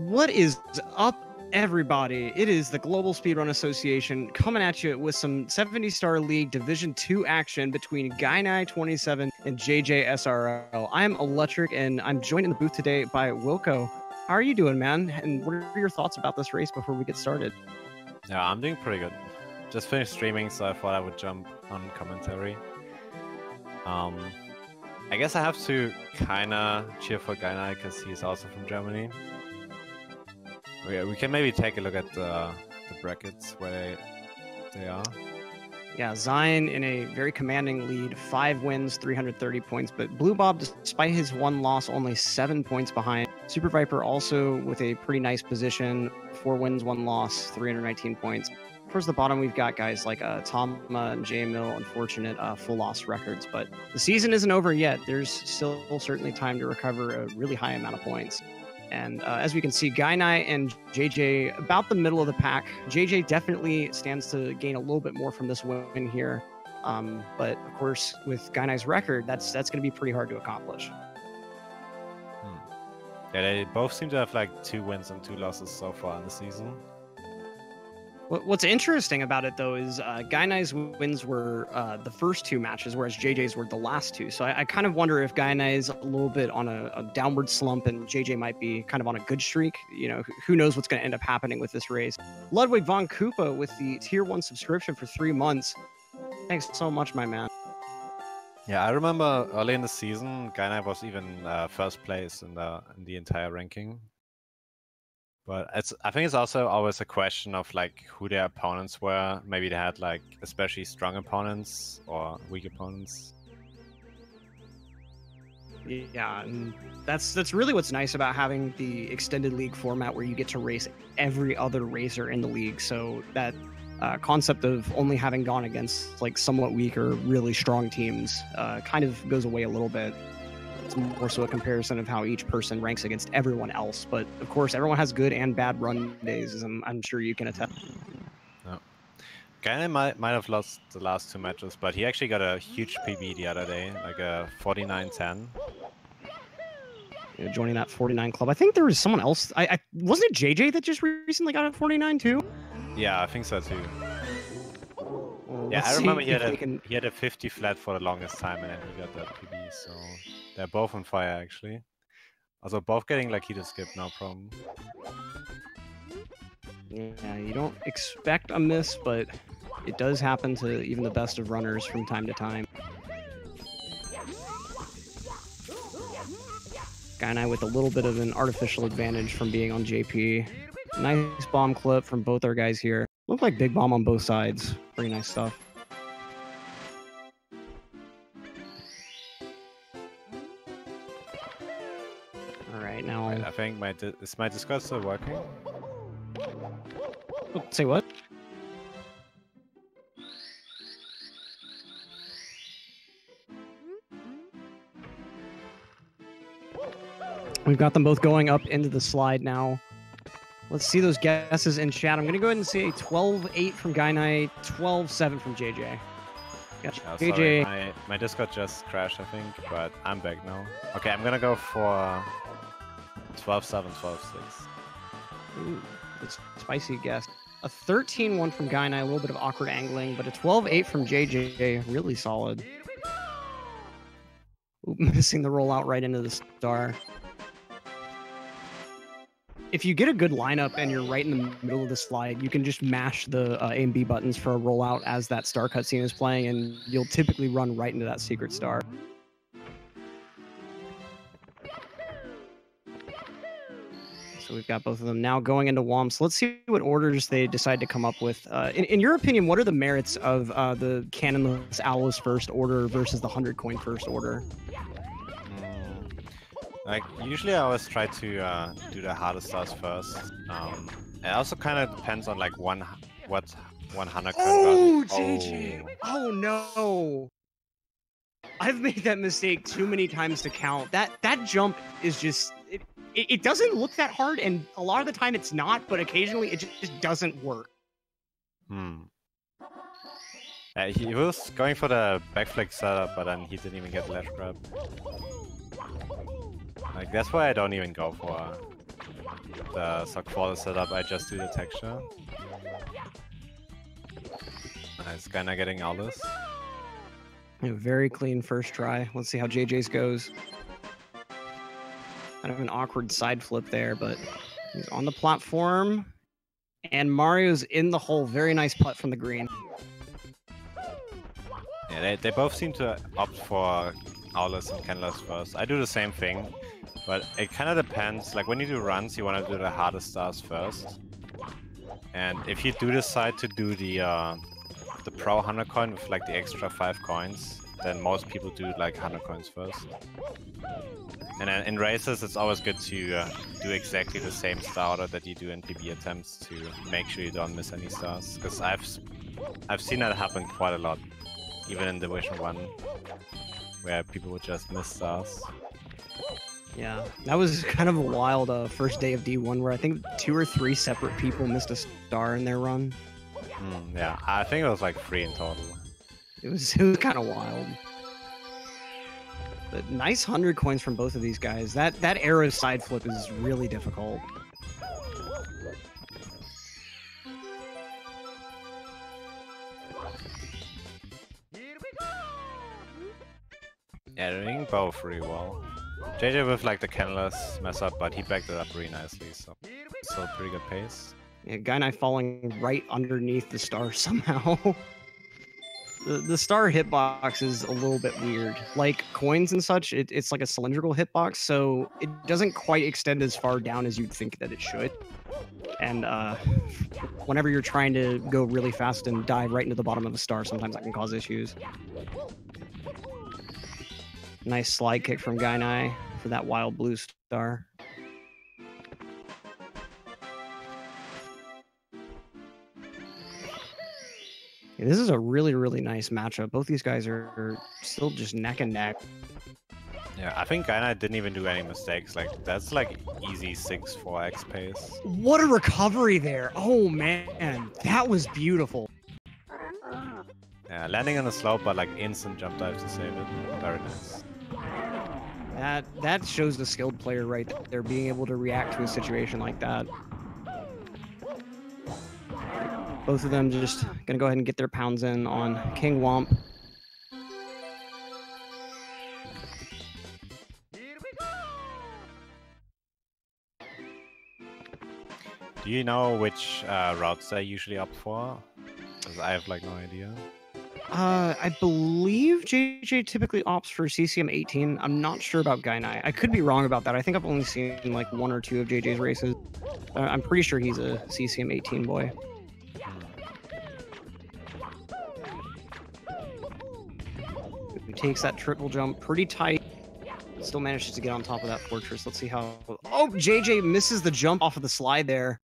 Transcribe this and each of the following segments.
What is up, everybody? It is the Global Speedrun Association coming at you with some 70-star League Division 2 action between Gainai27 and JJsrl. I'm Electric, and I'm joined in the booth today by Wilco. How are you doing, man? And what are your thoughts about this race before we get started? Yeah, I'm doing pretty good. Just finished streaming, so I thought I would jump on commentary. I guess I have to kinda cheer for Gainai because he's also from Germany. We can maybe take a look at the brackets where they are. Yeah, Zion in a very commanding lead, 5 wins, 330 points, but Blue Bob, despite his 1 loss, only 7 points behind. Super Viper also with a pretty nice position, 4 wins, 1 loss, 319 points. Towards the bottom, we've got guys like Tama and J-Mill, unfortunate full loss records, but the season isn't over yet. There's still certainly time to recover a really high amount of points. And as we can see, Gainai and JJ about the middle of the pack. JJ definitely stands to gain a little bit more from this win here. But of course, with Gainai's record, that's going to be pretty hard to accomplish. Yeah, they both seem to have like 2 wins and 2 losses so far in the season. What's interesting about it, though, is Gainai's wins were the first 2 matches, whereas JJ's were the last 2. So I kind of wonder if Gainai's a little bit on a downward slump and JJ might be kind of on a good streak. You know, who knows what's going to end up happening with this race. Ludwig von Koopa with the Tier 1 subscription for 3 months. Thanks so much, my man. Yeah, I remember early in the season, Gainai was even first place in the entire ranking. But I think it's also always a question of like who their opponents were. Maybe they had like especially strong opponents or weak opponents. Yeah, and that's really what's nice about having the extended league format where you get to race every other racer in the league. So that concept of only having gone against like somewhat weak or really strong teams kind of goes away a little bit. It's more so a comparison of how each person ranks against everyone else. But of course, everyone has good and bad run days, as I'm sure you can attest. No. Gainai might have lost the last 2 matches, but he actually got a huge PB the other day, like a 49-10. Yeah, joining that 49 club. I think there was someone else. I wasn't it JJ that just recently got a 49 too? Yeah, I think so too. Well, yeah, I remember he had a 50 flat for the longest time, and then he got that PB. So they're both on fire actually. Also, both getting like heater skip, no problem. Yeah, you don't expect a miss, but it does happen to even the best of runners from time to time. Gainai with a little bit of an artificial advantage from being on JP. Nice bomb clip from both our guys here. Looked like big bomb on both sides. Pretty nice stuff. All right, now I think is my Discord still working? Oh, say what? We've got them both going up into the slide now. Let's see those guesses in chat. I'm going to go ahead and say 12-8 from Gainai, 12-7 from JJ. Gotcha. Oh, JJ. Sorry, my Discord just crashed, I think, but I'm back now. Okay, I'm going to go for 12-7, 12-6. Ooh, it's a spicy guess. A 13-1 from Gainai, a little bit of awkward angling, but a 12-8 from JJ, really solid. Ooh, missing the rollout right into the star. If you get a good lineup and you're right in the middle of the slide, you can just mash the A and B buttons for a rollout as that star cutscene is playing, and you'll typically run right into that secret star. So we've got both of them now going into WOMs. Let's see what orders they decide to come up with. In your opinion, what are the merits of the Cannonless Owl's first order versus the 100 coin first order? Like, usually I always try to do the hardest stars first. It also kind of depends on like what 100 coin. Oh, JJ! Oh no! I've made that mistake too many times to count. That jump is just it doesn't look that hard, and a lot of the time it's not, but occasionally it just doesn't work. He was going for the backflip setup, but then he didn't even get the ledge grab. Like, that's why I don't even go for the Sock4 is set up, I just do the texture. Nice, Gainai getting Aulus. A very clean first try. Let's see how JJ's goes. Kind of an awkward side flip there, but he's on the platform. And Mario's in the hole. Very nice putt from the green. Yeah, they both seem to opt for Aulus and Kenless first. I do the same thing, but it kind of depends. Like when you do runs, you want to do the hardest stars first. And if you do decide to do the Pro 100 coin with like the extra 5 coins, then most people do like 100 coins first. And then in races, it's always good to do exactly the same star order that you do in PB attempts to make sure you don't miss any stars. Because I've seen that happen quite a lot, even in Division 1, where people would just miss stars. Yeah, that was kind of a wild first day of D1 where I think 2 or 3 separate people missed a star in their run. Yeah, I think it was like 3 in total. It was kind of wild. But nice 100 coins from both of these guys. That arrow side flip is really difficult. Yeah, they're doing both really well. JJ with like the Kenless mess up, but he backed it up really nicely, so still a pretty good pace. Yeah, Gainai falling right underneath the star somehow. The star hitbox is a little bit weird. Like coins and such, it's like a cylindrical hitbox, so it doesn't quite extend as far down as you'd think that it should. And whenever you're trying to go really fast and dive right into the bottom of a star, sometimes that can cause issues. Nice slide kick from Gainai for that wild blue star. Yeah, this is a really, really nice matchup. Both these guys are still just neck and neck. Yeah, I think Gainai didn't even do any mistakes. Like, that's like easy 6-4x pace. What a recovery there. Oh, man. That was beautiful. Yeah, landing on the slope, but like instant jump dive to save it. Very nice. That shows the skilled player right there, being able to react to a situation like that. Both of them just gonna go ahead and get their pounds in on King Womp. Do you know which routes they usually opt for? Because I have like no idea. I believe JJ typically opts for CCM 18. I'm not sure about Gainai. I could be wrong about that. I think I've only seen like 1 or 2 of JJ's races. I'm pretty sure he's a CCM 18 boy. He takes that triple jump pretty tight. Still manages to get on top of that fortress. Let's see how... Oh, JJ misses the jump off of the slide there.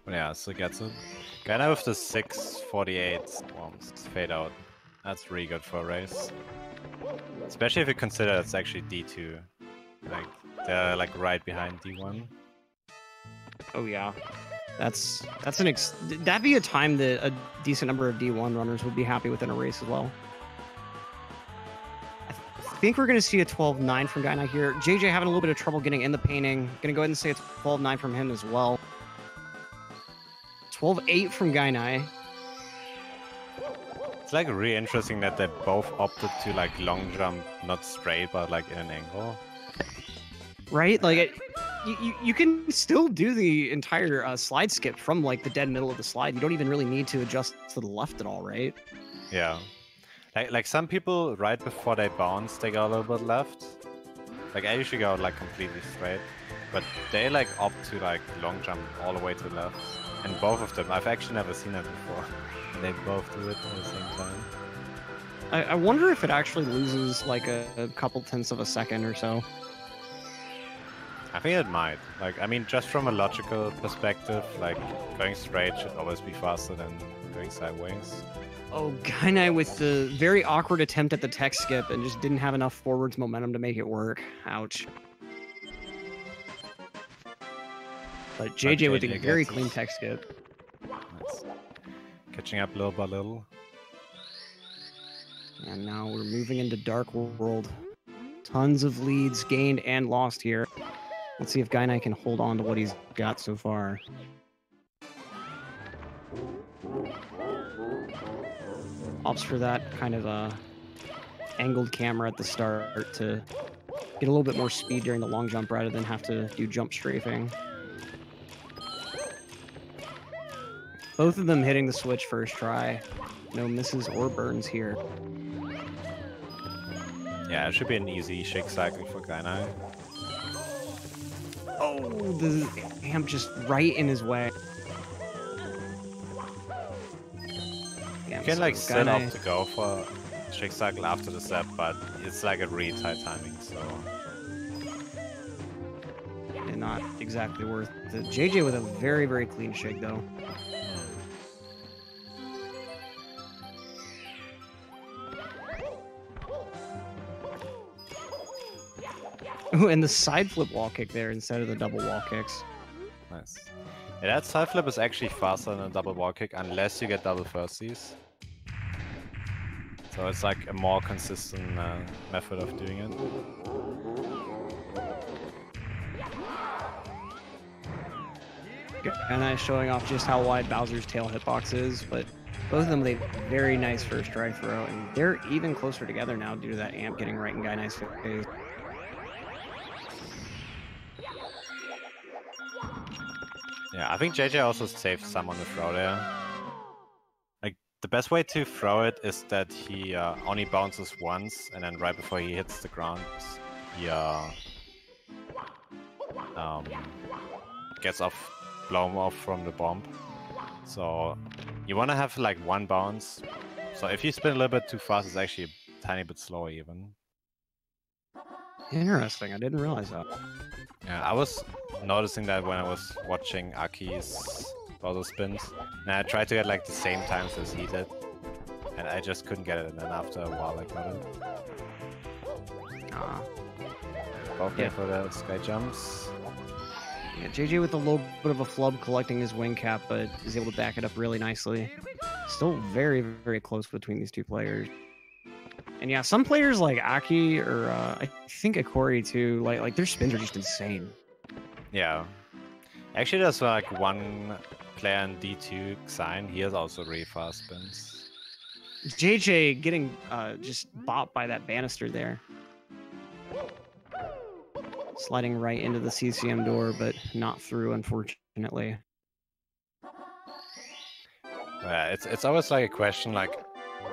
Yeah, so gets it. Gainai with the 648 fade out. That's really good for a race. Especially if you consider it's actually D2. Like, they're like right behind D1. Oh yeah. That'd be a time that a decent number of D1 runners would be happy with in a race as well. I think we're going to see a 12-9 from Gainai here. JJ having a little bit of trouble getting in the painting. Going to go ahead and say a 12-9 from him as well. 12-8 from Gainai. It's like really interesting that they both opted to like long jump, not straight, but like in an angle. Right? Like, you can still do the entire slide skip from like the dead middle of the slide. You don't even really need to adjust to the left at all, right? Yeah. Like some people, right before they bounce, they go a little bit left. Like I usually go like completely straight. But they like opt to like long jump all the way to the left. And both of them, I've actually never seen that before. And they both do it at the same time. I wonder if it actually loses like a couple tenths of a second or so. I think it might. Like, I mean, just from a logical perspective, like going straight should always be faster than going sideways. Oh, Gainai with the very awkward attempt at the tech skip and just didn't have enough forwards momentum to make it work. Ouch. But JJ with a very clean tech skip. Nice. Catching up little by little. And now we're moving into Dark World. Tons of leads gained and lost here. Let's see if Gainai can hold on to what he's got so far. Opts for that kind of angled camera at the start to get a little bit more speed during the long jump rather than have to do jump strafing. Both of them hitting the switch first try. No misses or burns here. Yeah, it should be an easy shake cycle for Gainai. Oh, the amp just right in his way. You can like set up to go for shake cycle after the step, but it's like a really tight timing, so... And not exactly worth it. JJ with a very, very clean shake, though. Ooh, and the side flip wall kick there instead of the double wall kicks. Nice. Yeah, that side flip is actually faster than a double wall kick unless you get double firsties. So it's like a more consistent method of doing it. Gainai showing off just how wide Bowser's tail hitbox is, but both of them with a very nice first try throw, and they're even closer together now due to that amp getting right in Gainai's face. Yeah, I think JJ also saved some on the throw there. Like, the best way to throw it is that he only bounces once, and then right before he hits the ground, he gets blown off from the bomb. So you want to have like one bounce. So if you spin a little bit too fast, it's actually a tiny bit slower even. Interesting, I didn't realize that. Yeah, I was noticing that when I was watching Aki's Bowser spins, and I tried to get like the same times as he did, and I just couldn't get it, and then after a while I got it. Both for the sky jumps. Yeah, JJ with a little bit of a flub collecting his wing cap, but is able to back it up really nicely. Still very, very close between these two players. And yeah, some players like Aki or I think Akori too, like their spins are just insane. Yeah. Actually, there's like one player in D2, Xine, he has also really fast spins. JJ getting just bopped by that banister there. Sliding right into the CCM door, but not through, unfortunately. Yeah, it's always like a question like,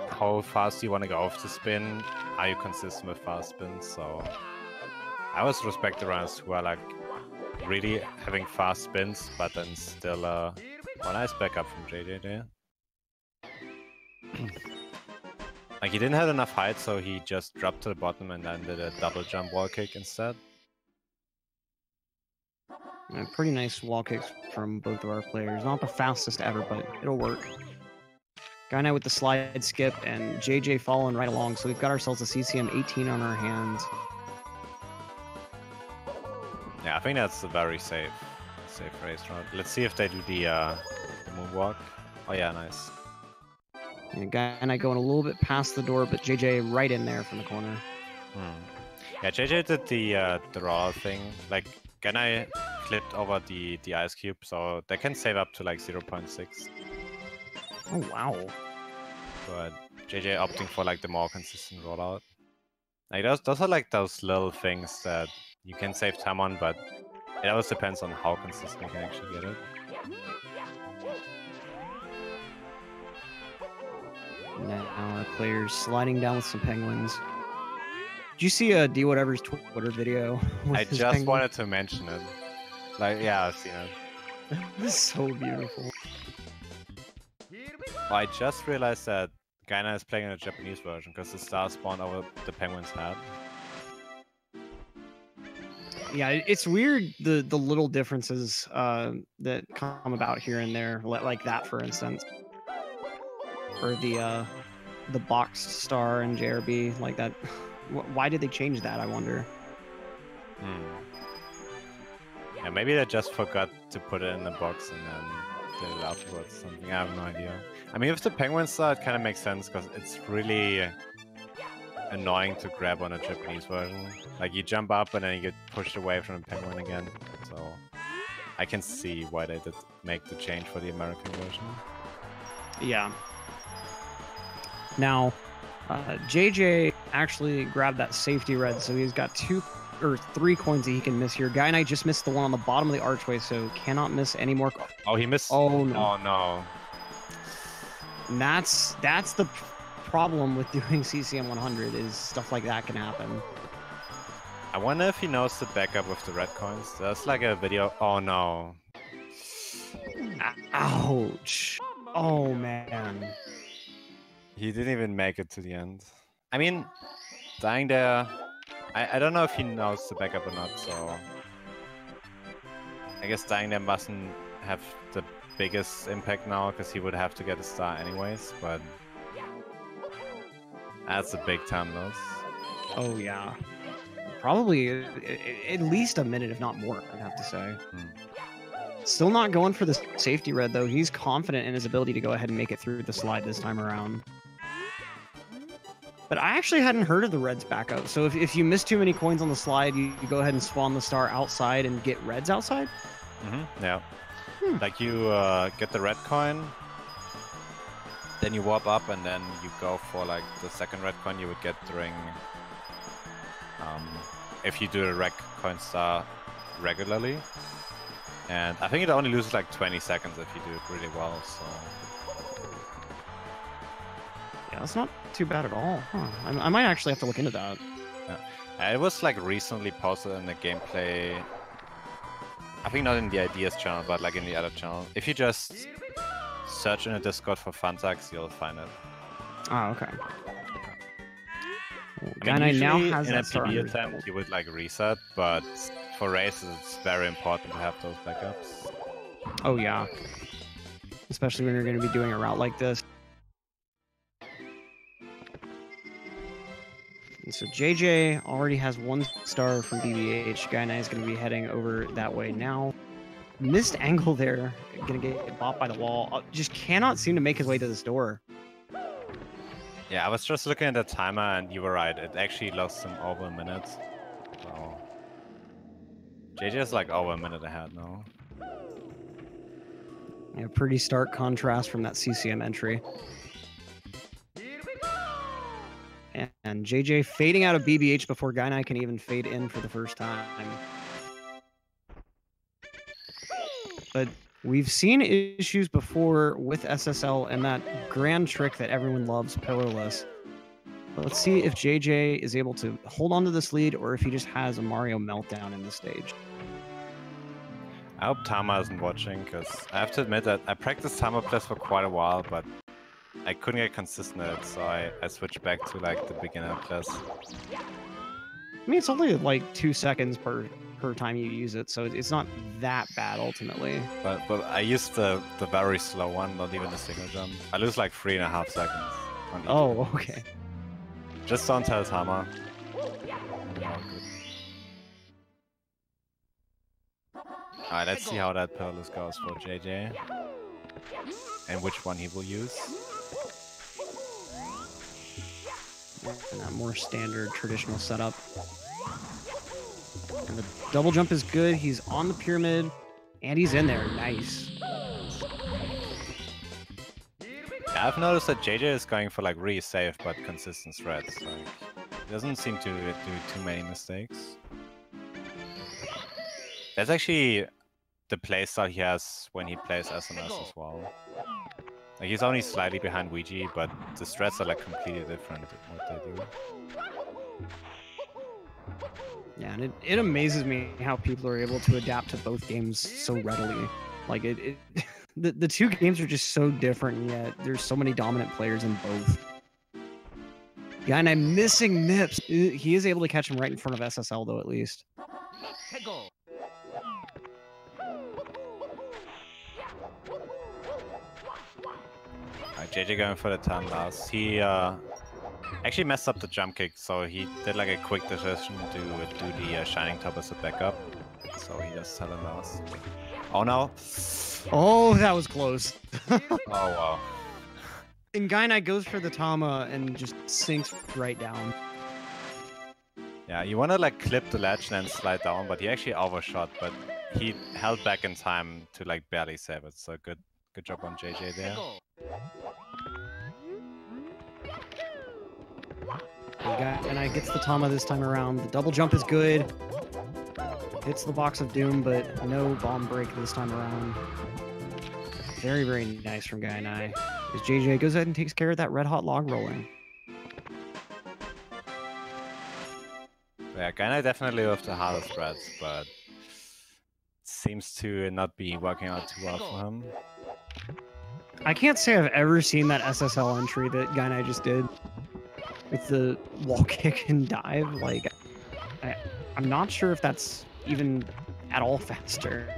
how fast do you want to go off the spin? Are you consistent with fast spins? So I always respect the runners who are like really having fast spins, but then still well, nice backup from JJ there. Like he didn't have enough height, so he just dropped to the bottom and then did a double jump wall kick instead. Pretty nice wall kicks from both of our players. Not the fastest ever, but it'll work. Gainai with the slide skip and JJ following right along, so we've got ourselves a CCM 18 on our hands. Yeah, I think that's a very safe race route. Let's see if they do the moonwalk. Oh yeah, nice. And Gainai going a little bit past the door, but JJ right in there from the corner. Yeah, JJ did the raw thing. Like Gainai flipped over the ice cube, so they can save up to like 0.6. Oh wow. But JJ opting for like the more consistent rollout. Like those are like those little things that you can save time on, but it always depends on how consistent you can actually get it. Now our players sliding down with some penguins. Did you see D Whatever's Twitter video? I just wanted to mention it. Like, yeah, I've seen it. This is so beautiful. Oh, I just realized that Gainai is playing in a Japanese version because the star spawned over the penguin's head. Yeah, it's weird the little differences that come about here and there, like that for instance, or the boxed star in JRB like that. Why did they change that? I wonder. Yeah, maybe they just forgot to put it in the box and then did it afterwards. Something I have no idea. I mean, if the penguin star, it kind of makes sense because it's annoying to grab on a Japanese version. Like you jump up and then you get pushed away from the penguin again. So I can see why they did make the change for the American version. Yeah. Now, JJ actually grabbed that safety red, so he's got 2 or 3 coins that he can miss here. Gainai just missed the one on the bottom of the archway, so cannot miss any more. Oh, he missed. Oh no! Oh no! And that's the problem with doing CCM 100 is stuff like that can happen. I wonder if he knows the backup with the red coins. There's like a video. Oh no! Ouch! Oh man! He didn't even make it to the end. I mean, dying there. I don't know if he knows the backup or not, so I guess dying there mustn't have the biggest impact now because he would have to get a star anyways, but that's a big time loss. Oh yeah. Probably at least a minute, if not more, I'd have to say. Still not going for the safety red, though. He's confident in his ability to go ahead and make it through the slide this time around. But I actually hadn't heard of the reds backup. So if you miss too many coins on the slide, you go ahead and spawn the star outside and get reds outside? Yeah. Like you get the red coin, then you warp up, and then you go for like the second red coin you would get during... if you do a red coin star regularly. And I think it only loses like 20 seconds if you do it really well, so... Yeah, that's not too bad at all. Huh. I might actually have to look into that. Yeah. It was like recently posted in the gameplay. I think not in the Ideas channel, but like in the other channel. If you just search in the Discord for Funtax, you'll find it. Oh, okay. Gainai now has in a that star PB attempt, you would like reset, but for races, it's very important to have those backups. Oh yeah, especially when you're going to be doing a route like this. And so JJ already has 1 star from BBH. Gainai is going to be heading over that way now. Missed angle there. Going to get bopped by the wall. Just cannot seem to make his way to this door. Yeah, I was just looking at the timer and you were right. It actually lost him over a minute. So JJ is like over a minute ahead now. Yeah, pretty stark contrast from that CCM entry. And JJ fading out of BBH before Gainai can even fade in for the first time. But we've seen issues before with SSL and that grand trick that everyone loves, pillarless. But let's see if JJ is able to hold on to this lead or if he just has a Mario meltdown in the stage. I hope Tama isn't watching, because I have to admit that I practiced Tama Plus for quite a while, but I couldn't get consistent at it, so I switched back to like the beginner Plus. I mean, it's only like 2 seconds per time you use it, so it's not that bad ultimately. But I used the very slow one, not even the single jump. I lose like 3.5 seconds. On each Oh, okay. Just don't tell Tama. Alright, let's see how that pillarless goes for JJ. And which one he will use. And that more standard traditional setup. And the double jump is good. He's on the pyramid and he's in there. Nice. Yeah, I've noticed that JJ is going for like really safe but consistent threats. Like, he doesn't seem to do too many mistakes. That's actually the playstyle he has when he plays SMS as well. Like, he's only slightly behind Ouija, but the strats are like completely different in what they do. Yeah, and it amazes me how people are able to adapt to both games so readily. Like the 2 games are just so different, and yet there's so many dominant players in both. Gainai missing Nips. He is able to catch him right in front of SSL though, at least. Alright, JJ going for the time loss. He actually messed up the jump kick, so he did like a quick decision to do the shining top as a backup. So he just had a loss. Oh no! Oh, that was close. Oh wow. And Gainai goes for the Tama and just sinks right down. Yeah, you want to like clip the ledge and then slide down, but he actually overshot, but he held back in time to like barely save it. So good job on JJ there. Gainai gets the Tama this time around. The double jump is good. Hits the box of doom, but no bomb break this time around. Very, very nice from Gainai. As JJ goes ahead and takes care of that red hot log rolling. Yeah, Gainai definitely with the hardest spreads, but seems to not be working out too well for him. I can't say I've ever seen that SSL entry that Gainai just did with the wall kick and dive. Like, I'm not sure if that's even at all faster.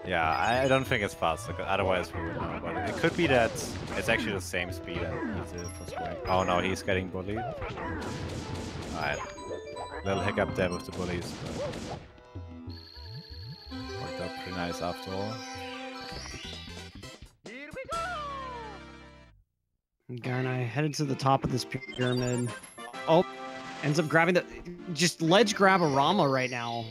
Yeah, I don't think it's faster, otherwise we would know. But it could be that it's actually the same speed as he did for swing. Oh no, he's getting bullied. Alright. Little hiccup there with the bullies, but worked out pretty nice after all. Gainai headed to the top of this pyramid. Oh, ends up grabbing the... Just ledge grab a Rama right now.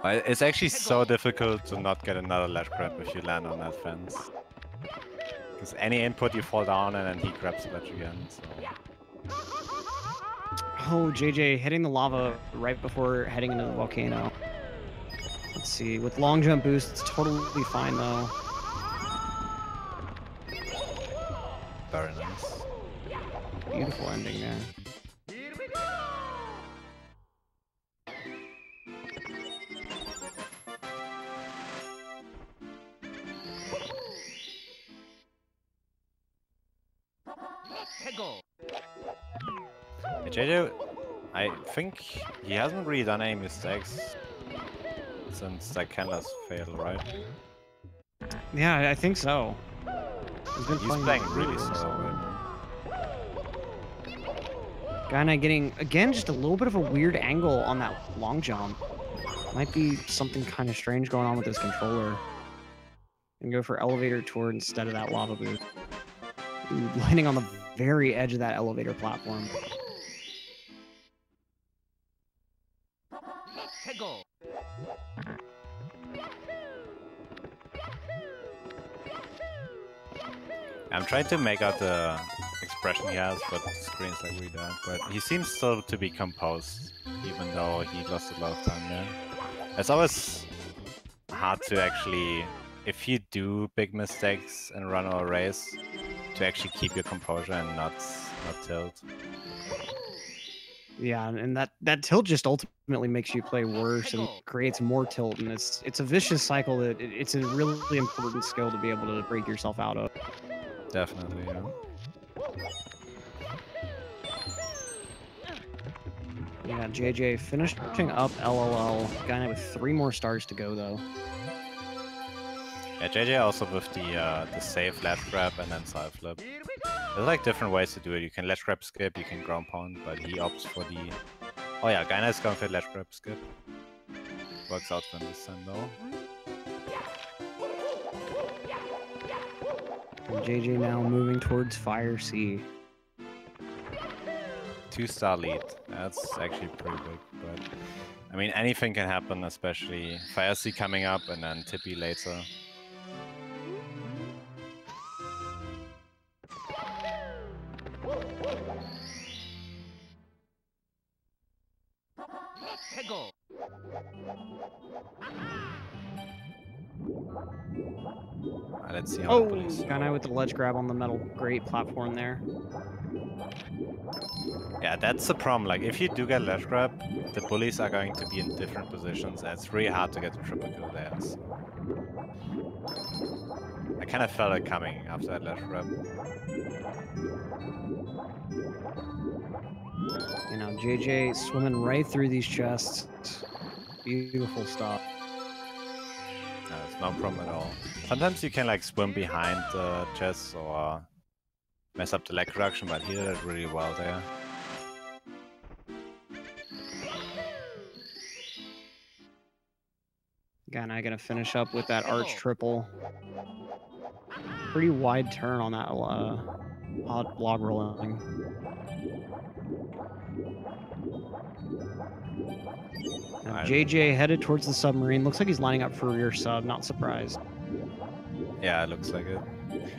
It's actually so difficult to not get another ledge grab if you land on that fence. Because any input you fall down and then he grabs the ledge again, so... Oh, JJ hitting the lava right before heading into the volcano. Let's see, with long jump boost, it's totally fine though. Very nice. Beautiful ending there. JJ, I think he hasn't really done any mistakes since that Candace fail, right? Yeah, I think so. He's playing really solid. Gainai getting, again, just a little bit of a weird angle on that long jump. Might be something kind of strange going on with his controller. And go for elevator tour instead of that lava booth. Ooh, landing on the very edge of that elevator platform. I'm trying to make out the expression he has, but the screen's like really dark. But he seems still to be composed, even though he lost a lot of time there. It's always hard to actually, if you do big mistakes in a run or a race, to actually keep your composure and not tilt. Yeah, and that tilt just ultimately makes you play worse and creates more tilt, and it's a vicious cycle that it's a really important skill to be able to break yourself out of. Definitely, yeah. Yeah, JJ finishing up LLL. Gainai with 3 more stars to go though. Yeah, JJ also with the safe ledge grab and then side flip. There's like different ways to do it. You can ledge grab skip, you can ground pound, but he opts for the... Oh yeah, Gainai's going for ledge grab skip. Works out for him this time though. And JJ now moving towards Fire C. 2-star lead. That's actually pretty big, but... I mean, anything can happen, especially Fire C coming up and then Tippy later. Let's see how the police... Gainai with the ledge grab on the metal grate platform there. Yeah, that's the problem. Like, if you do get ledge grab, the bullies are going to be in different positions, and it's really hard to get the triple kill there. So. I kind of felt it coming after that ledge grab. You know, JJ swimming right through these chests. Beautiful stuff. No, it's no problem at all. Sometimes you can like swim behind the chests or mess up the leg reduction, but he did it really well there. Gainai gonna finish up with that arch triple. Pretty wide turn on that odd log rolling. Now, JJ headed towards the submarine. Looks like he's lining up for rear sub. Not surprised. Yeah, it looks like it.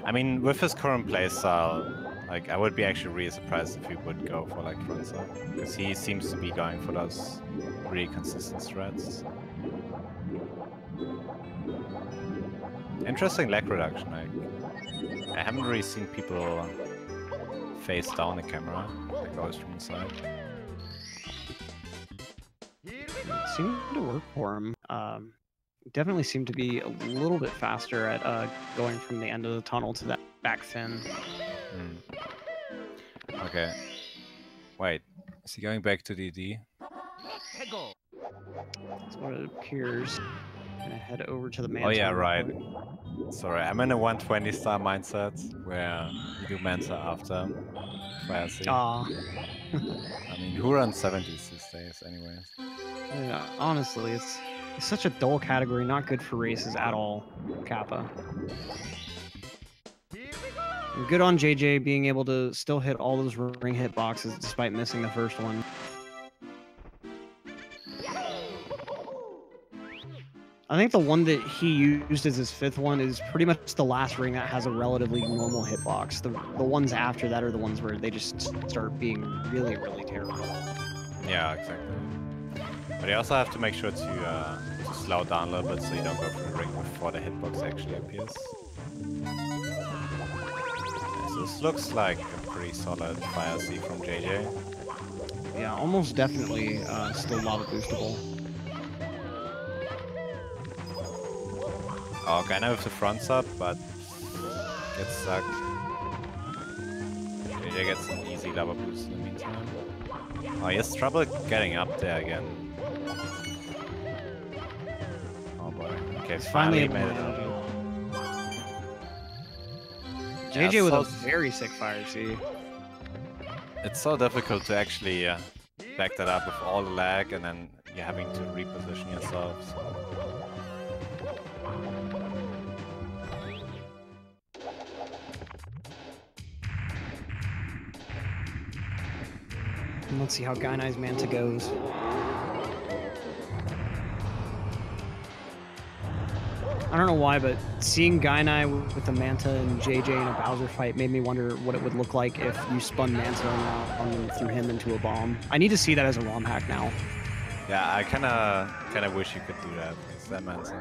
I mean, with his current playstyle, like I would be actually really surprised if he would go for like front sub, because he seems to be going for those really consistent strats. Interesting lag reduction. I haven't really seen people face down the camera, like always from the side. It seemed to work for him. Definitely seemed to be a little bit faster at going from the end of the tunnel to that back fin. Okay. Wait, is he going back to DD? That's what it appears. Gonna head over to the Manta. Oh yeah, right. Sorry, I'm in a 120 star mindset where you do Manta after Fire C. Aw. I mean, who runs 70s these days anyways? Yeah, honestly, it's such a dull category, not good for races at all, Kappa. And good on JJ being able to still hit all those ring hit boxes despite missing the first one. I think the one that he used as his fifth one is pretty much the last ring that has a relatively normal hitbox. The ones after that are the ones where they just start being really, really terrible. Yeah, exactly. But you also have to make sure to slow down a little bit so you don't go for the ring before the hitbox actually appears. Yeah, so this looks like a pretty solid Fire C from JJ. Yeah, almost definitely still lava boostable. Oh, Gainai with the front sub, but gets stuck. JJ gets an easy lava boost in the meantime. Oh, he has trouble getting up there again. Oh boy. Okay, finally made it up. JJ with a very sick Fire C. It's so difficult to actually back that up with all the lag and then you're having to reposition yourself. So. And let's see how Gainai's Manta goes. I don't know why, but seeing Gainai with the Manta and JJ in a Bowser fight made me wonder what it would look like if you spun Manta and threw him into a bomb. I need to see that as a ROM hack now. Yeah, I kind of wish you could do that. That Manta.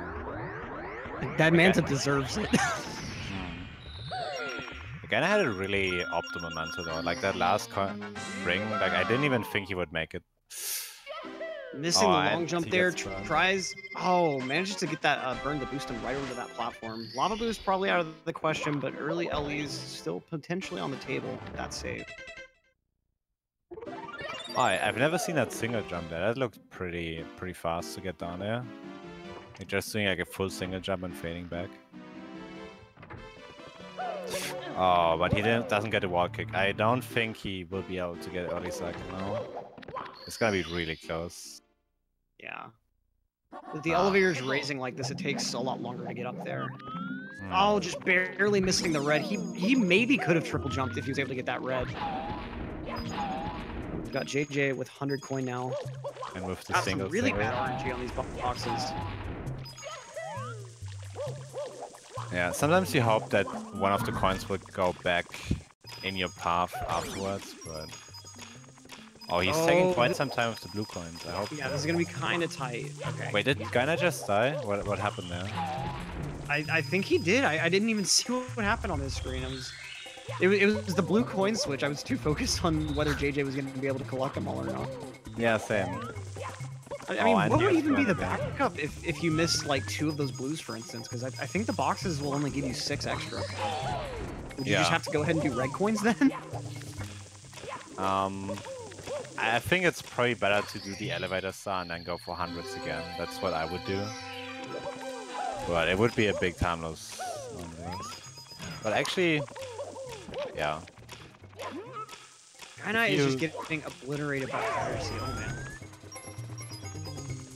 That Manta deserves it. Gainai had a really optimal Manta though. Like that last ring, like I didn't even think he would make it. Missing the long jump there, tries. Oh, manages to get that burn to boost him right over to that platform. Lava boost probably out of the question, but early LE's still potentially on the table with that save. Oh, I've never seen that single jump there. That looked pretty fast to get down there. Like just doing like a full single jump and fading back. Oh, but he doesn't get a wall kick. I don't think he will be able to get early cycle now. It's gonna be really close. Yeah. With the elevators raising like this, it takes a lot longer to get up there. Oh, just barely missing the red. He maybe could have triple jumped if he was able to get that red. We've got JJ with 100 coin now. And with the single really bad RNG on these boxes. Yeah, sometimes you hope that one of the coins would go back in your path afterwards, but... Oh, he's taking quite some time with the blue coins, I hope. Yeah, this is gonna be kind of tight. Okay. Wait, did Gainai just die? What happened there? I think he did. I didn't even see what happened on this screen. It was the blue coin switch. I was too focused on whether JJ was gonna be able to collect them all or not. Yeah, same. I mean, what would even be the backup if you missed like 2 of those blues, for instance? Because I think the boxes will only give you 6 extra. Would you just have to go ahead and do red coins then? I think it's probably better to do the elevator star and then go for hundreds again. That's what I would do. But it would be a big time loss. But actually, yeah. Gainai is just getting obliterated by Fire C. Oh man.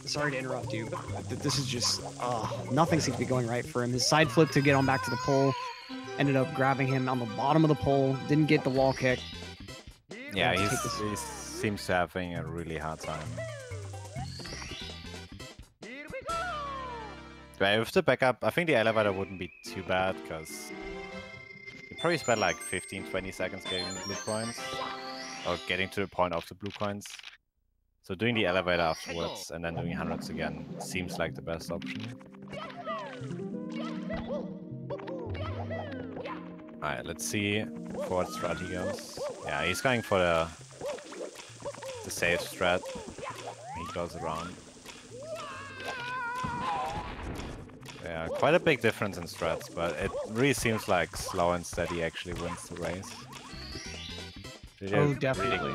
Sorry to interrupt you, but this is just nothing seems to be going right for him. His side flip to get on back to the pole ended up grabbing him on the bottom of the pole. Didn't get the wall kick. Yeah, he's seems to having a really hard time. But with the backup, I think the elevator wouldn't be too bad, because you probably spend like 15-20 seconds getting blue coins, or getting to the point of the blue coins. So doing the elevator afterwards and then doing hundreds again seems like the best option. Alright, let's see for what strat he goes. Yeah, he's going for the safe strat. He goes around. Yeah, quite a big difference in strats, but it really seems like slow and steady actually wins the race. Oh, definitely.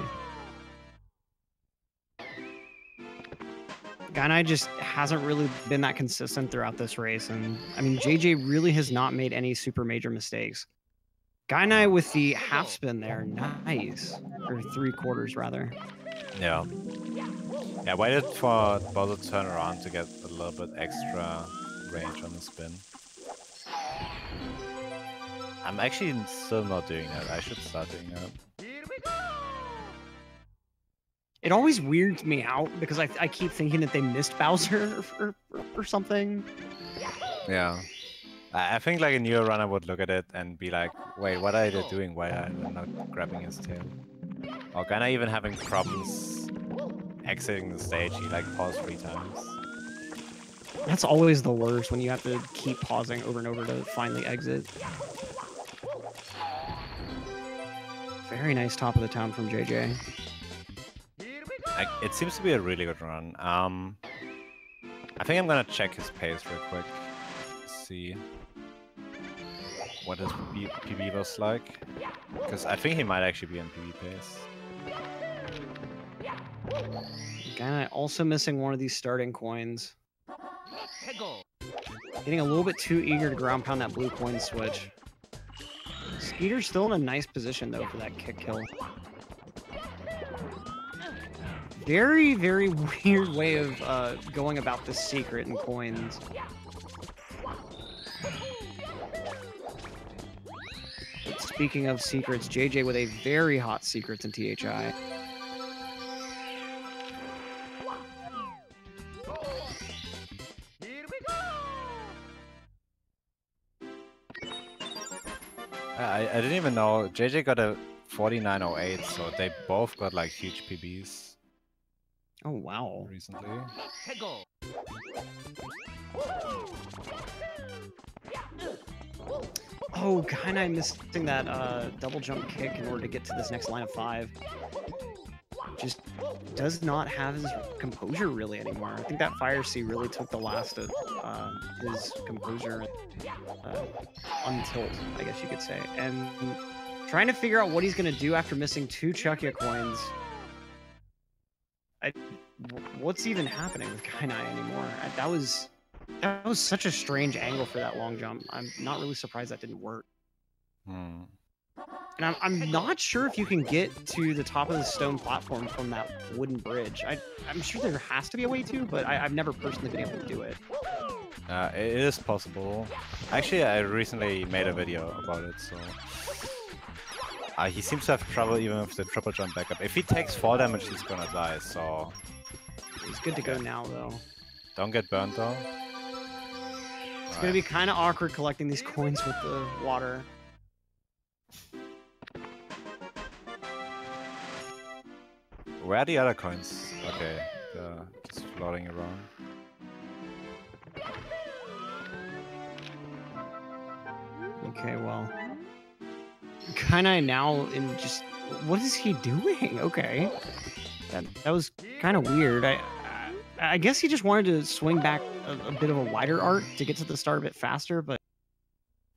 Gainai just hasn't really been that consistent throughout this race, and I mean, JJ really has not made any super major mistakes. Gainai with the half spin there, nice. Or 3/4 rather. Yeah. Yeah, I waited for Bowser to turn around to get a little bit extra range on the spin. I'm actually still not doing that. I should start doing that. It always weirds me out because I keep thinking that they missed Bowser or something. Yeah. I think like a newer runner would look at it and be like, wait, what are they doing? Why are they not grabbing his tail? Or Gainai even having problems exiting the stage. He like paused 3 times. That's always the worst when you have to keep pausing over and over to finally exit. Very nice top of the town from JJ. It seems to be a really good run. I think I'm gonna check his pace real quick. See what his PB was like. Because I think he might actually be on PB pace. Gainai also missing one of these starting coins. Getting a little bit too eager to ground pound that blue coin switch. Skeeter's still in a nice position though for that kick kill. Very, very weird way of going about this secret in coins. But speaking of secrets, JJ with a very hot secrets in THI. I didn't even know. JJ got a 49.08, so they both got like huge PBs. Oh wow. Recently. Oh, Gainai missing that double jump kick in order to get to this next line of 5. Just does not have his composure really anymore. I think that Fire C really took the last of his composure untilt, I guess you could say. And trying to figure out what he's going to do after missing 2 Chuckya coins. What's even happening with Gainai anymore? That was such a strange angle for that long jump. I'm not really surprised that didn't work. And I'm not sure if you can get to the top of the stone platform from that wooden bridge. I'm sure there has to be a way to, but I've never personally been able to do it. It is possible. Actually, I recently made a video about it, so... he seems to have trouble even with the triple jump backup. If he takes fall damage, he's gonna die, so... He's good to go now, though. Don't get burnt, though. It's gonna be kind of awkward collecting these coins with the water. Where are the other coins? Okay, they're just floating around. Okay, well... Gainai now in just... What is he doing? Okay. That was kind of weird. I guess he just wanted to swing back a bit of a wider arc to get to the start a bit faster, but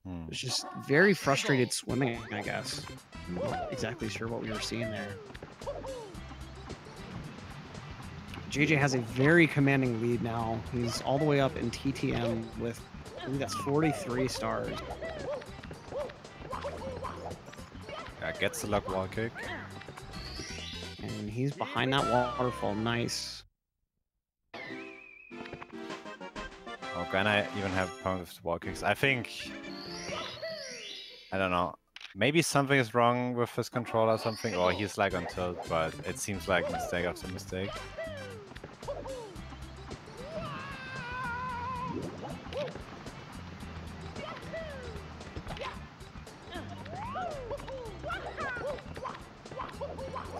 it was just very frustrated swimming, I guess. I'm not exactly sure what we were seeing there. JJ has a very commanding lead now. He's all the way up in TTM with, I believe that's 43 stars. Yeah, gets the luck wall kick. And he's behind that waterfall. Nice. Oh, Gainai even have problems with wall kicks. I think... I don't know. Maybe something is wrong with his controller or something, or he's like on tilt, but it seems like mistake after mistake.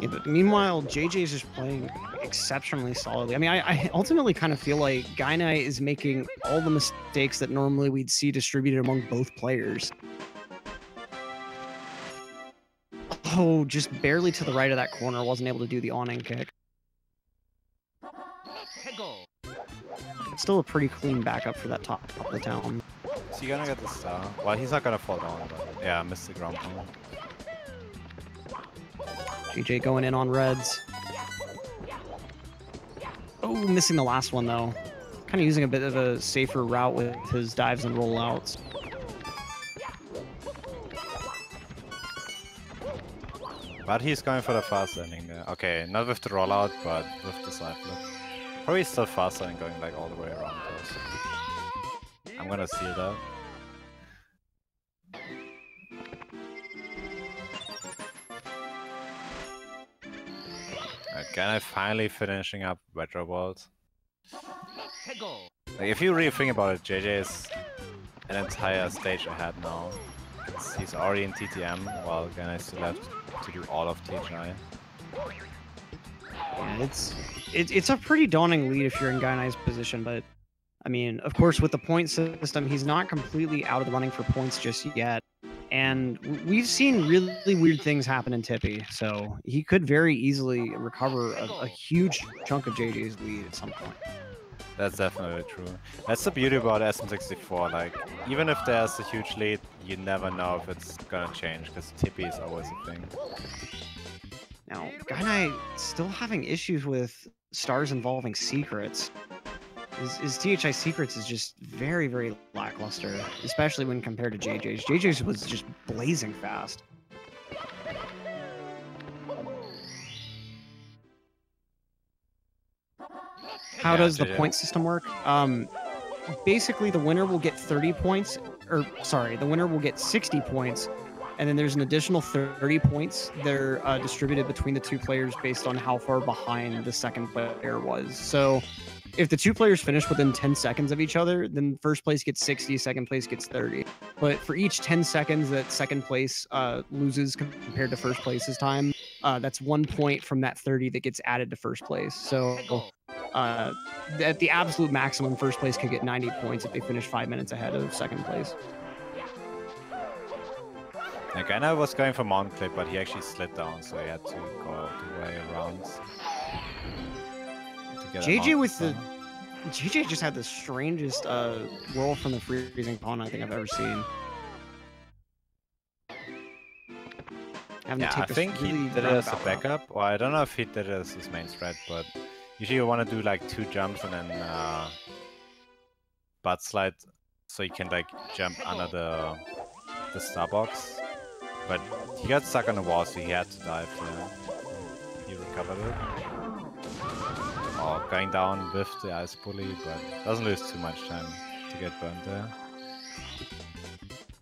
Yeah, but meanwhile, JJ's just playing exceptionally solidly. I mean, I ultimately kind of feel like Gainai is making all the mistakes that normally we'd see distributed among both players. Oh, just barely to the right of that corner, wasn't able to do the awning kick. Still a pretty clean backup for that top of the town. Is he gonna get the star? Well, he's not gonna fall down, but yeah, missed the ground pound. JJ going in on reds. Oh, missing the last one though. Kind of using a bit of a safer route with his dives and rollouts. But he's going for the fast ending there. Okay, not with the rollout, but with the side flip. Probably still faster than going like all the way around those. I'm gonna seal that. Alright, Gainai finally finishing up retro balls. Like, if you really think about it, JJ is an entire stage ahead now. He's already in TTM, while Gainai still left to do all of THI. Yeah, it's a pretty daunting lead if you're in Gainai's position, but I mean, of course, with the point system, he's not completely out of the running for points just yet. And we've seen really weird things happen in Tippy, so he could very easily recover a huge chunk of JJ's lead at some point. That's definitely true. That's the beauty about SM64, like, even if there's a huge lead, you never know if it's gonna change, because Tippy is always a thing. Now, Gainai still having issues with stars involving secrets. His THI secrets is just very, very lackluster, especially when compared to JJ's. JJ's was just blazing fast. How does the point system work? Basically, the winner will get 30 points, or sorry, the winner will get 60 points, and then there's an additional 30 points. They're distributed between the two players based on how far behind the second player was. So if the two players finish within 10 seconds of each other, then first place gets 60, second place gets 30. But for each 10 seconds that second place loses compared to first place's time, that's 1 point from that 30 that gets added to first place. So at the absolute maximum, first place could get 90 points if they finish 5 minutes ahead of second place. Yeah, Gainai was going for mount clip, but he actually slid down, so he had to go the way around. JJ just had the strangest roll from the freezing pawn I think I've ever seen. Yeah, I think he did it as a backup, or I don't know if he did it as his main strat, but usually you want to do like 2 jumps and then butt slide, so you can like jump under the star box. But he got stuck on the wall, so he had to dive. He recovered it. Oh, going down with the ice bully, but doesn't lose too much time to get burned there.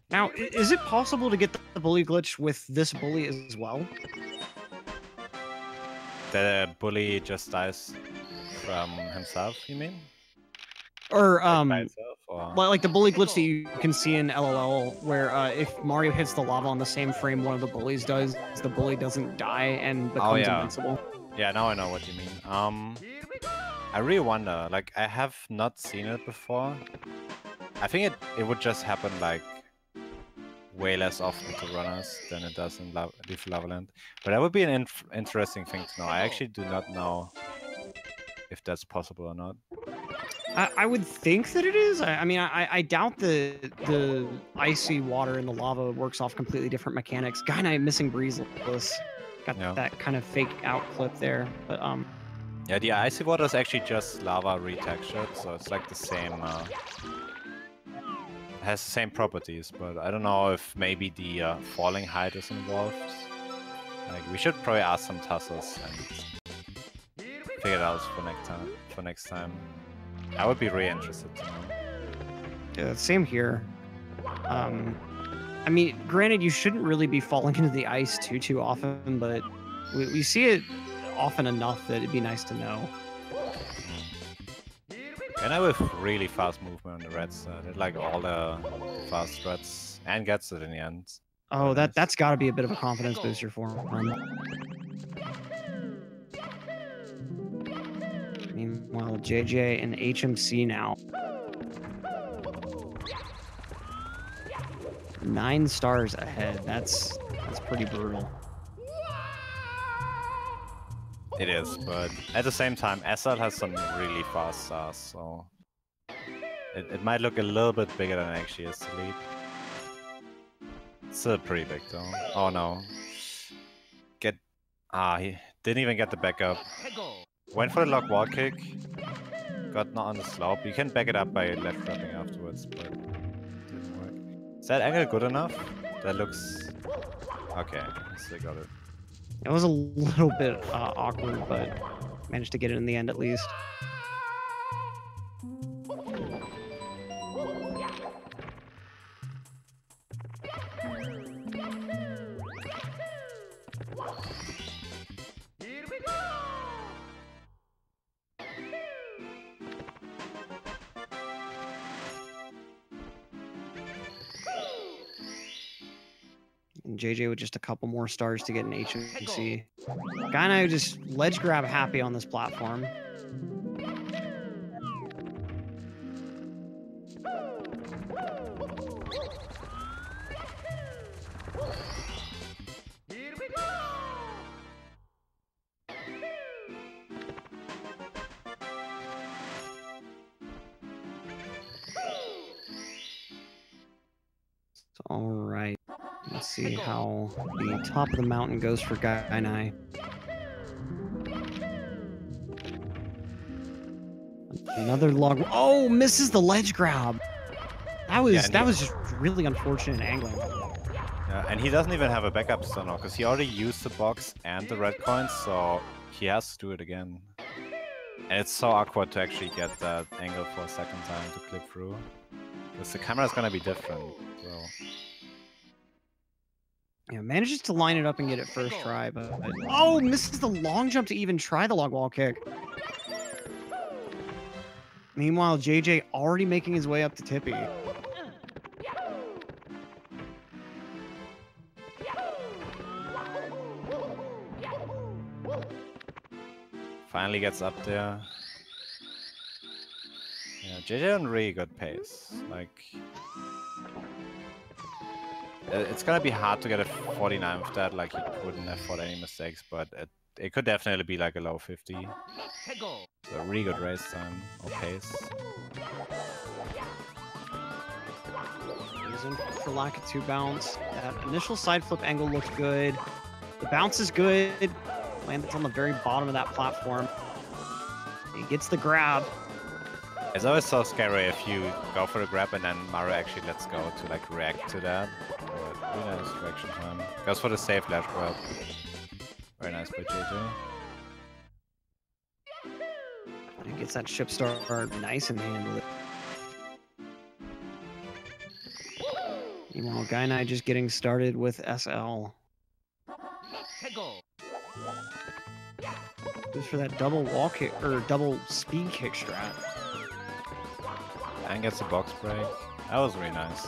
Now, is it possible to get the bully glitch with this bully as well? The bully just dies from himself, you mean? Or like like the bully glitch that you can see in LLL, where if Mario hits the lava on the same frame one of the bullies does, the bully doesn't die and becomes invincible. Yeah, now I know what you mean. I really wonder, like, I have not seen it before. I think it would just happen like way less often to runners than it does in Leaf Lava Land. But that would be an interesting thing to know. I actually do not know if that's possible or not. I would think that it is. I mean, I doubt the icy water and the lava works off completely different mechanics. Gainai missing breezeless. Got that kind of fake out clip there. But yeah, the icy water is actually just lava retextured, so it's like the same. Has the same properties, but I don't know if maybe the falling height is involved. Like, we should probably ask some tussles and figure it out for next time. I would be really interested to know. Yeah, same here. I mean, granted, you shouldn't really be falling into the ice too often, but we see it often enough that it'd be nice to know. And I with really fast movement on the red side. It like all the fast threats and gets it in the end. Oh, that's got to be a bit of a confidence booster for him. Meanwhile, JJ and HMC now. 9 stars ahead. That's pretty brutal. It is, but at the same time, SL has some really fast stars, so it might look a little bit bigger than it actually is to lead. It's still pretty big though. Oh no. He didn't even get the backup. Went for the lock wall kick. Got not on the slope. You can back it up by left grabbing afterwards, but it didn't work. Is that angle good enough? That looks... Okay, still got it. It was a little bit awkward, but managed to get it in the end at least. And JJ with just a couple more stars to get an HMC. Gainai just ledge grab happy on this platform. All right. Let's see how the top of the mountain goes for Gainai. Another log. Oh, misses the ledge grab. That was just really unfortunate angling. Yeah, and he doesn't even have a backup stun because he already used the box and the red coins, so he has to do it again. And it's so awkward to actually get that angle for a second time to clip through. Because the camera is gonna be different. So. Yeah, manages to line it up and get it first try, but oh, misses the long jump to even try the log wall kick. Meanwhile, JJ already making his way up to Tippy. Finally gets up there. Yeah, JJ on really good pace. Like, it's gonna be hard to get a 49 with that. Like, he wouldn't afford any mistakes, but it could definitely be like a low 50. So really good race time or pace. He's in for lack of 2 bounce. That initial side flip angle looked good. The bounce is good. Lands on the very bottom of that platform. He gets the grab. It's always so scary if you go for the grab and then Mario actually lets go to like react to that. But really nice reaction time. Goes for the safe ledge grab. Very nice by JJ. And gets that ship star nice in the hand with it. Meanwhile, Gainai just getting started with SL. Goes for that double wall kick or double speed kick strat. And gets a box break. That was really nice.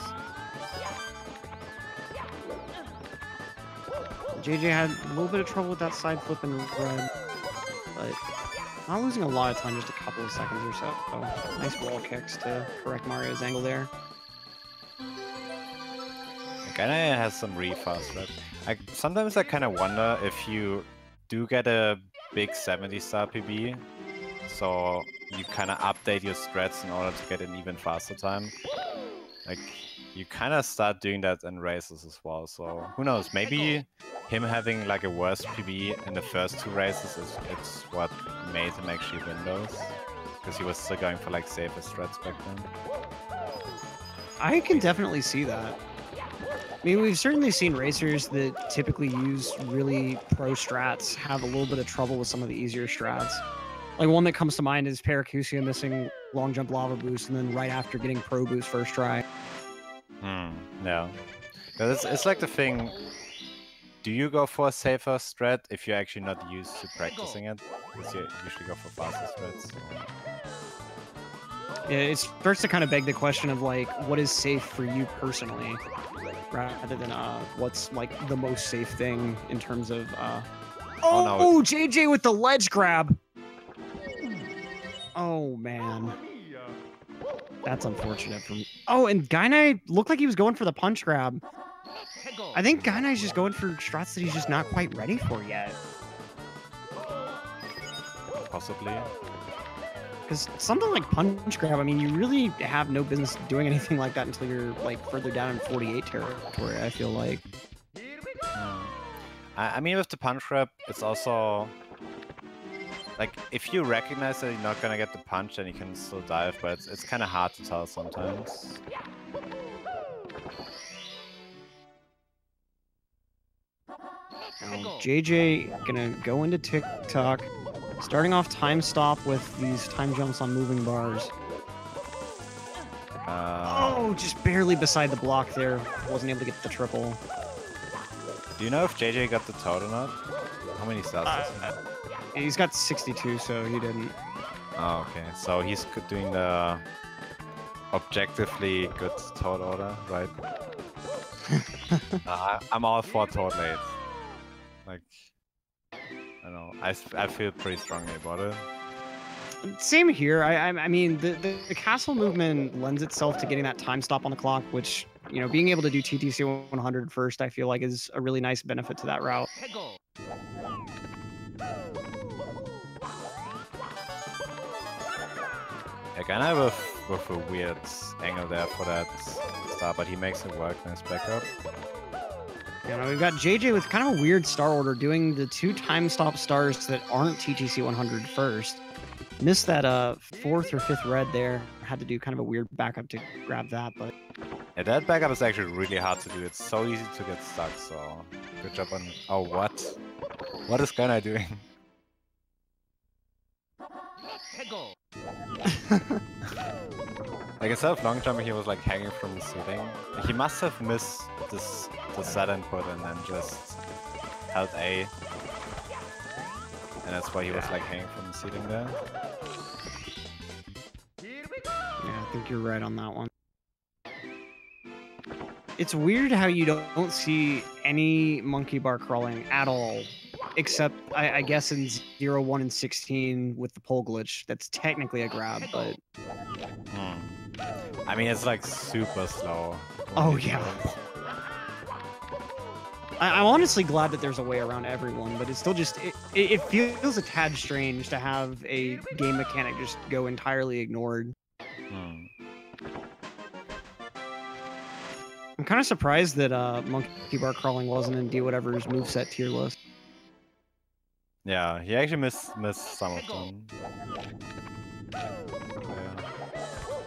JJ had a little bit of trouble with that side flip in red, but not losing a lot of time, just a couple of seconds or so. So nice wall kicks to correct Mario's angle there. Gainai has some really fast red. Sometimes I kind of wonder if you do get a big 70-star PB, so you kind of update your strats in order to get an even faster time. Like, you kind of start doing that in races as well, so who knows, maybe him having like a worse PB in the first 2 races it's what made him actually win those, because he was still going for like safer strats back then. I can definitely see that. I mean, we've certainly seen racers that typically use really pro strats have a little bit of trouble with some of the easier strats. Like, one that comes to mind is Paracusia missing long jump lava boost and then right after getting pro boost first try. Yeah. But it's like the thing. Do you go for a safer strat if you're actually not used to practicing it? Because you usually go for faster strats. Yeah, it starts to kind of beg the question of like, what is safe for you personally, rather than what's like the most safe thing in terms of Oh, no. Oh, JJ with the ledge grab. Oh man, that's unfortunate for me. Oh, and Gainai looked like he was going for the punch grab. I think Gainai's just going for strats that he's just not quite ready for yet. Possibly. Because something like punch grab, I mean, you really have no business doing anything like that until you're like further down in 48 territory, I feel like. I mean, with the punch grab, it's also like if you recognize that you're not gonna get the punch, then you can still dive, but it's kind of hard to tell sometimes. Now, JJ gonna go into TikTok, starting off time stop with these time jumps on moving bars. Oh, just barely beside the block there. Wasn't able to get the triple. Do you know if JJ got the toad or not? How many stars does he have? He's got 62, so he didn't. Oh, okay. So he's doing the objectively good toad order, right? I'm all for toad late. Like, I don't know. I feel pretty strongly about it. Same here. I mean, the castle movement lends itself to getting that time stop on the clock, which, you know, being able to do TTC 100 first, I feel like is a really nice benefit to that route. Yeah, Gainai with a weird angle there for that star, but he makes it work. Nice backup. You know, we've got JJ with kind of a weird star order, doing the 2 time stop stars that aren't TTC 100 first. Missed that 4th or 5th red there. Had to do kind of a weird backup to grab that, but... Yeah, that backup is actually really hard to do. It's so easy to get stuck, so... Good job on... Oh, what? What is Gainai doing? Like, instead of long jumping, he was like hanging from the ceiling. Like, he must have missed the set input and then just held A. And that's why he was like hanging from the ceiling there. Yeah, I think you're right on that one. It's weird how you don't see any monkey bar crawling at all, except I guess in 0, 1, and 16 with the pole glitch. That's technically a grab, but... I mean, it's like super slow. Oh, yeah. I'm honestly glad that there's a way around everyone, but it's still just... It feels a tad strange to have a game mechanic just go entirely ignored. I'm kind of surprised that monkey bar crawling wasn't in Do Whatever's moveset tier list. Yeah, he actually missed some of them. Yeah.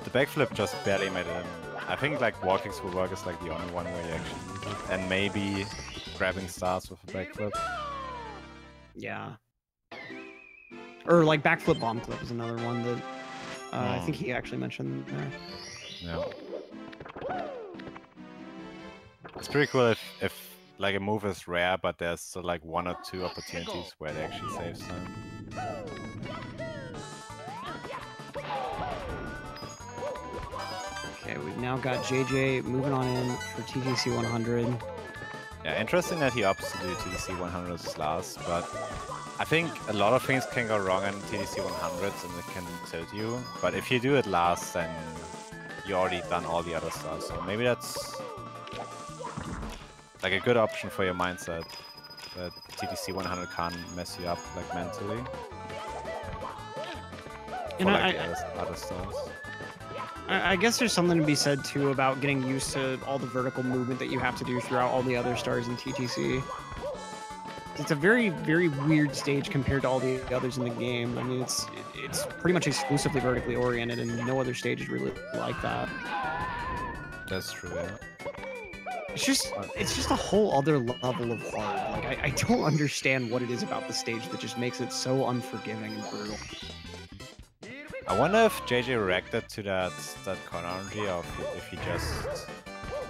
The backflip just barely made it in. I think like walking through work is like the only one where you actually use it. And maybe grabbing stars with a backflip. Yeah. Or like backflip bomb clip is another one that I think he actually mentioned there. Yeah. It's pretty cool if like a move is rare, but there's still like 1 or 2 opportunities where it actually saves time. Okay, we've now got JJ moving on in for TTC 100. Yeah, interesting that he opts to do TTC 100s last, but I think a lot of things can go wrong in TTC 100s and it can tilt you. But if you do it last, then you already done all the other stuff. So maybe that's like a good option for your mindset, that TTC 100 can't mess you up like mentally. And for, like, other stuff. I guess there's something to be said too about getting used to all the vertical movement that you have to do throughout all the other stars in TTC. It's a very, very weird stage compared to all the others in the game. I mean, it's pretty much exclusively vertically oriented, and no other stage is really like that. That's true. Yeah. It's just a whole other level of hard. Like I don't understand what it is about the stage that just makes it so unforgiving and brutal. I wonder if JJ reacted to that chronology, or if he just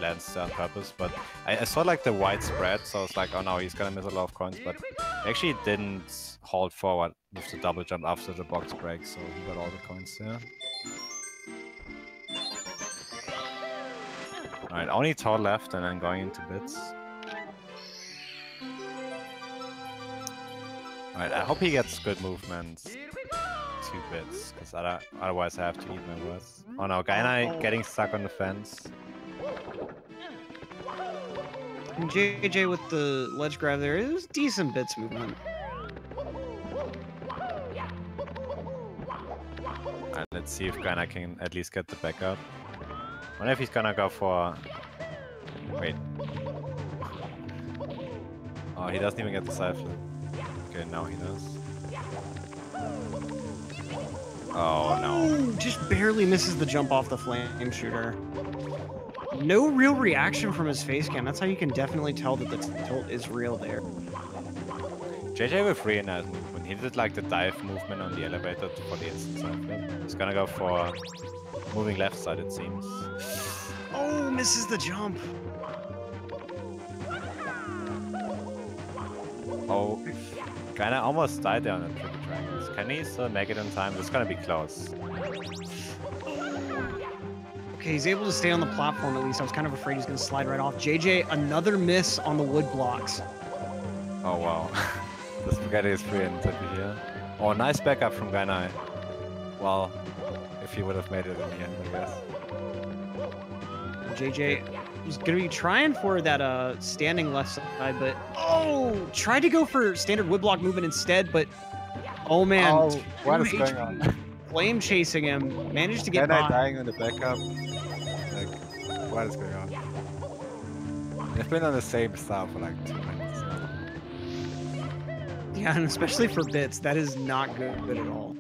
lands there on purpose, but I saw like the wide spread, so I was like, oh no, he's gonna miss a lot of coins, but he actually didn't hold forward with the double jump after the box break, so he got all the coins there. Alright, only Tor left and then going into bits. Alright, I hope he gets good movements. 2 bits, because otherwise I have to eat my words. Oh no, Gainai getting stuck on the fence. And JJ with the ledge grab there, it was decent bits movement. Alright, let's see if Gainai can at least get the backup. I wonder if he's gonna go for... Wait. Oh, he doesn't even get the side flip. Okay, now he does. Oh no. Just barely misses the jump off the flame shooter. No real reaction from his face cam. That's how you can definitely tell that the tilt is real there. JJ with really nice movement. He did like the dive movement on the elevator for the instant side flip. He's gonna go for moving left side, it seems. Oh, misses the jump. Oh, Gainai almost died there on the triple triangles. Can he still make it in time? It's gonna be close. Okay, he's able to stay on the platform at least. I was kind of afraid he's gonna slide right off. JJ, another miss on the wood blocks. Oh wow. The spaghetti is free and tippy here. Oh, nice backup from Gainai. Well, if he would have made it in the end, I guess. JJ was gonna be trying for that standing left side, but tried to go for standard wood block movement instead, but oh man, what is going on? Flame chasing him, managed to get Gainai by. dying on the backup. Like, what is going on? They've been on the same star for like 2 minutes now. Yeah, and especially for bits, that is not good at all.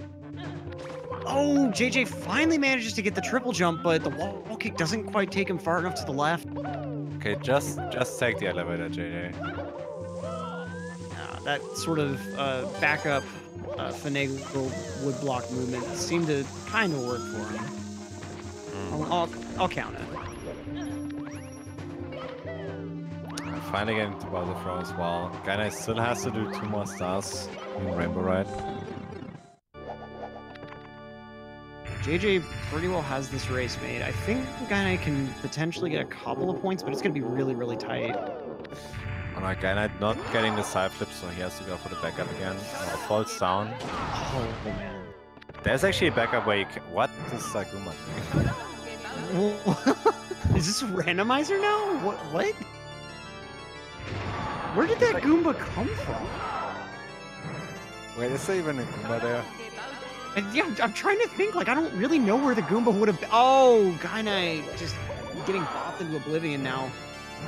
Oh, JJ finally manages to get the triple jump, but the wall kick doesn't quite take him far enough to the left. Okay, just take the elevator, JJ. That sort of backup finagle wood block movement seemed to kind of work for him. I'll count it. Finally getting to buzzer throw as well. Gainai still has to do 2 more stars in Rainbow Ride. JJ pretty well has this race made. I think Gainai can potentially get a couple of points, but it's going to be really, really tight. Alright, Gainai not getting the side flip, so he has to go for the backup again. Falls down. Oh, man. There's actually a backup where you can... What is Saguma doing? Is this a randomizer now? What? Where did that Goomba come from? Wait, is there even a Goomba there? Yeah, I'm trying to think. Like, I don't really know where the Goomba would have been. Oh, Gainai just getting bopped into oblivion now.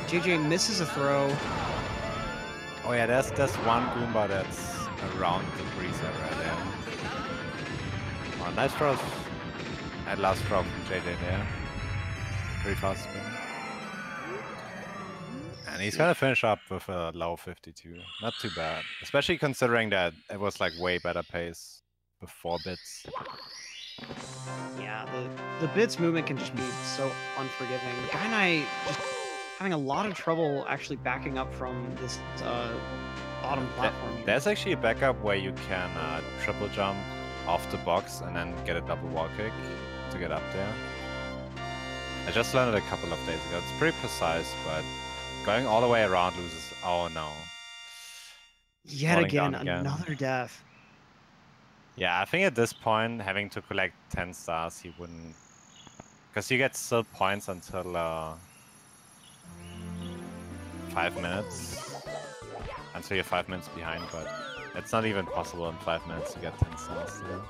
JJ misses a throw. Oh yeah, there's one Goomba that's around the breeze area there. Oh, nice throw. And last throw from JJ there. Pretty fast spin. And he's gonna finish up with a low 52. Not too bad. Especially considering that it was like way better pace before bits. Yeah, the bits movement can just be so unforgiving. Gainai just having a lot of trouble actually backing up from this bottom platform. There's actually a backup where you can triple jump off the box and then get a double wall kick to get up there. I just learned it a couple of days ago. It's pretty precise, but going all the way around loses... Oh no. Yet again, another death. Yeah, I think at this point, having to collect 10 stars, he wouldn't... Because you get still points until 5 minutes. Until you're 5 minutes behind, but it's not even possible in 5 minutes to get 10 stars still.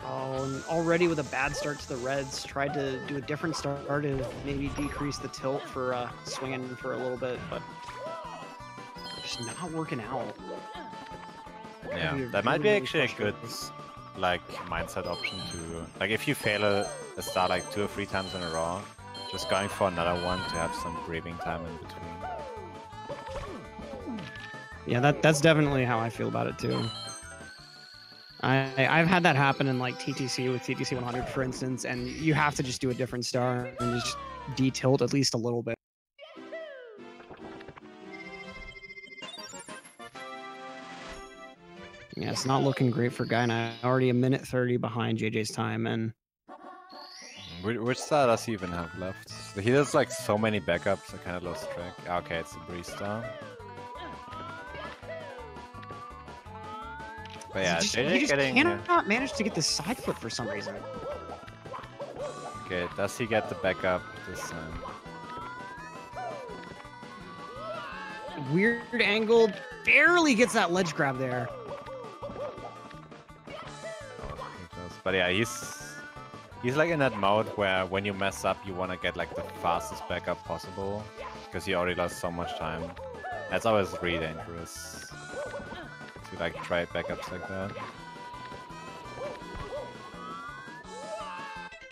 Oh, and already with a bad start to the Reds, tried to do a different start to maybe decrease the tilt for swinging for a little bit, but just not working out. Yeah, that might be actually a good like mindset option to like if you fail a star like 2 or 3 times in a row, just going for another one to have some breathing time in between. Yeah, that's definitely how I feel about it too. I've had that happen in like TTC with TTC 100, for instance, and you have to just do a different star and just detilt at least a little bit. Yeah, it's not looking great for Gainai. Already a minute 30 behind JJ's time, and which star does he even have left? He has like so many backups. I kind of lost track. Okay, it's a Breeze star. But yeah, he just cannot manage to get the side flip for some reason. Okay, does he get the backup this time? Weird angle, barely gets that ledge grab there. But yeah, he's like in that mode where when you mess up, you want to get like the fastest backup possible because he already lost so much time. That's always really dangerous to like try backups like that.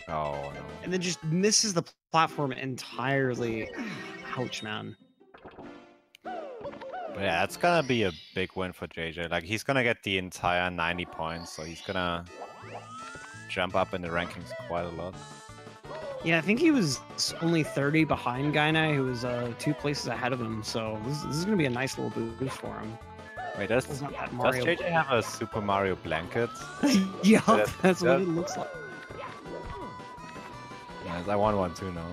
Oh no! And then just misses the platform entirely. Ouch, man. But yeah, it's gonna be a big win for JJ. Like he's gonna get the entire 90 points, so he's gonna jump up in the rankings quite a lot. Yeah, I think he was only 30 behind Gainai, who was 2 places ahead of him. So this is gonna be a nice little boost for him. Wait, does JJ have a Super Mario blanket? Yup, that's what it looks like. Nice, I want one too now.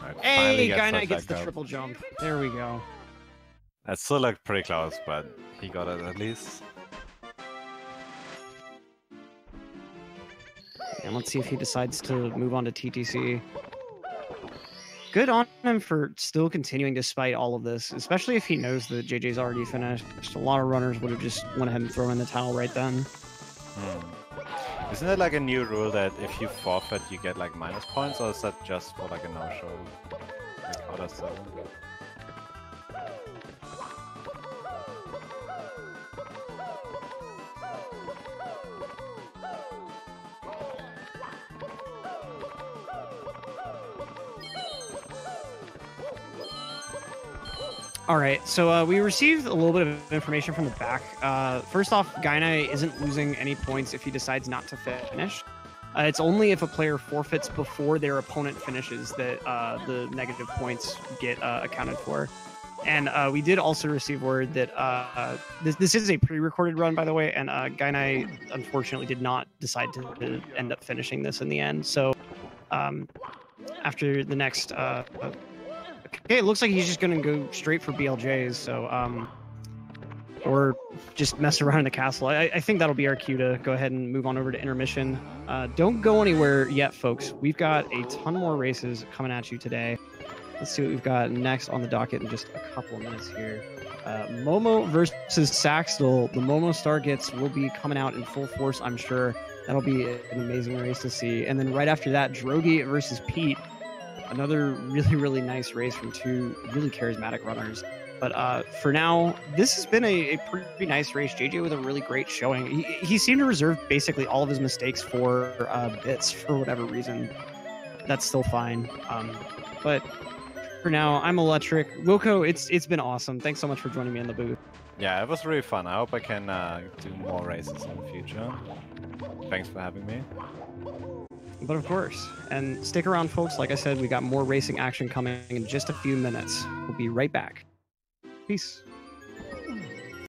Right, hey, Gainai gets the triple jump. There we go. That still looked pretty close, but he got it at least. And let's see if he decides to move on to TTC. Good on him for still continuing despite all of this, especially if he knows that JJ's already finished. A lot of runners would have just went ahead and thrown in the towel right then. Isn't it like a new rule that if you forfeit, you get like minus points, or is that just for like a no-show? Like, how does that work? All right, so we received a little bit of information from the back. First off, Gainai isn't losing any points if he decides not to finish. It's only if a player forfeits before their opponent finishes that the negative points get accounted for. And we did also receive word that this is a pre-recorded run, by the way, and Gainai unfortunately did not decide to end up finishing this in the end. So after the next... okay, it looks like he's just going to go straight for BLJs, so... or just mess around in the castle. I think that'll be our cue to go ahead and move on over to intermission. Don't go anywhere yet, folks. We've got a ton more races coming at you today. Let's see what we've got next on the docket in just a couple of minutes here. Momo versus Saxdal. The Momo Stargets will be coming out in full force, I'm sure. That'll be an amazing race to see. And then right after that, Drogi versus Pete. Another really, really nice race from 2 really charismatic runners. But for now, this has been a pretty nice race. JJ with a really great showing. He seemed to reserve basically all of his mistakes for bits for whatever reason. That's still fine. But for now, I'm Electric. Wilco, it's been awesome. Thanks so much for joining me in the booth. Yeah, it was really fun. I hope I can do more races in the future. Thanks for having me. But of course, and stick around, folks. Like I said, we got more racing action coming in just a few minutes. We'll be right back. Peace.